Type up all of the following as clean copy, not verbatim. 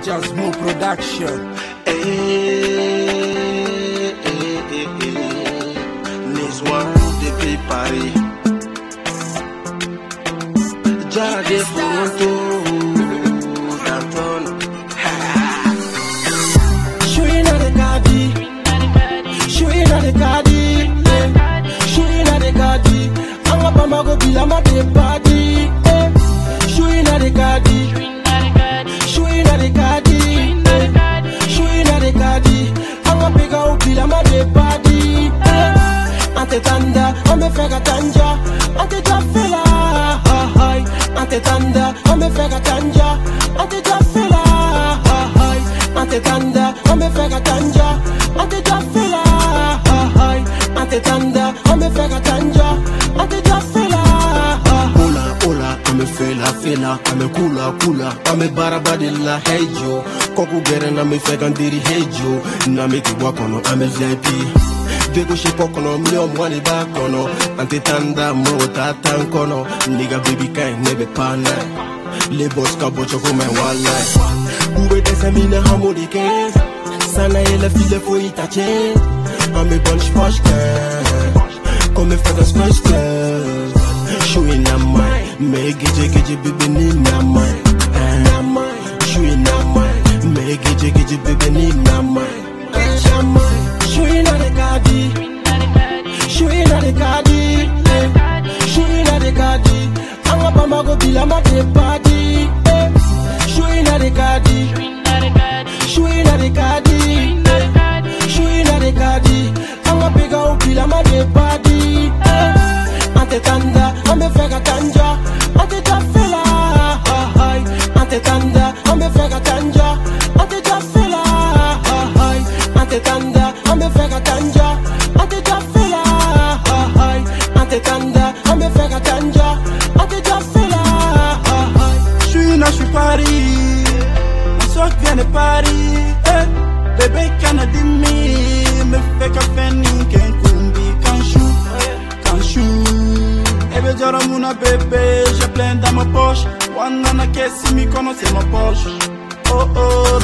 Just More Production. Niswa depuis Paris. Jade Toronto, Danton. Showing at the Gadi, showing at the Gadi, showing at the Gadi. I'm a Bama go be my big body. Showing at the Gadi, showing at the Gadi, showing at the Gadi. I'm a big go be my big body. Ante tanda, ome fega tanja, ante tafela. Ante tanda, ome fega tanja, ante tafela. Ante tanda, ome fega tanja, ante tafela. Ante tanda, ome fega tanja, ante tafela. Ola, ola, ame fela, ame kula, ame barabadilla, hey Joe. Koku gere na me fega ndiri, hey Joe. Na me kiwa kono, ame VIP. Dego she pokono, mleo mwani bakono. Ante tanda, mo tatan kono. Nigga baby kain, nebe pana. Le boss ka bocho kome walai. Ube desa mina hamodi kens. Sana ele file fo itache. Ame bunch poshken. Come fega smash Shui na mai, me geje bebe ni na mai. Shui na mai, me geje bebe ni na mai. Shui na the Gadi, shui na the Gadi, shui na the Gadi. Anga Bama go be my big body. Shui na the Gadi, shui na the Gadi, shui na the Gadi. Anga big go be my big body. Ante tanda, ame fega tanja, ante tafela. Ante tanda, ame fega tanja, ante tafela. Ante tanda, ame fega tanja, ante tafela. Ante tanda, ame fega tanja, ante tafela. Je suis Paris, ma soeur vient de Paris. Bébé Canadimi, me fait café n'inken kumbi kanchou. Ebe jara muna bébé, j'ai plein dans ma poche. Wanana kesi mi kono c'est ma poche. Oh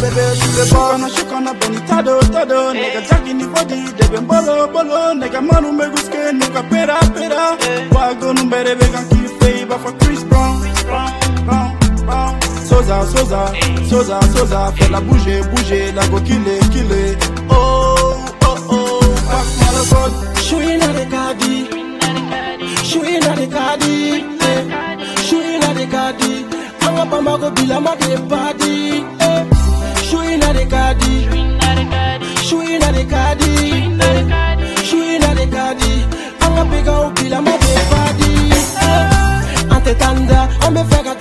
bébé, je connais bonita todo. Nega jagi ni body, debe bolo. Nega manu me guske, nuka pera. Wago numbere vegan ki favor for Chris Brown. Soza, fais la bouger, la go killer. Oh, passe-moi le code. Shui na the Gadi, shui na the Gadi, shui na the Gadi. Anga Bama go be my big body. Shui na the Gadi, shui na the Gadi, shui na the Gadi. Anga big go be my big body. Ante tanda, ame fega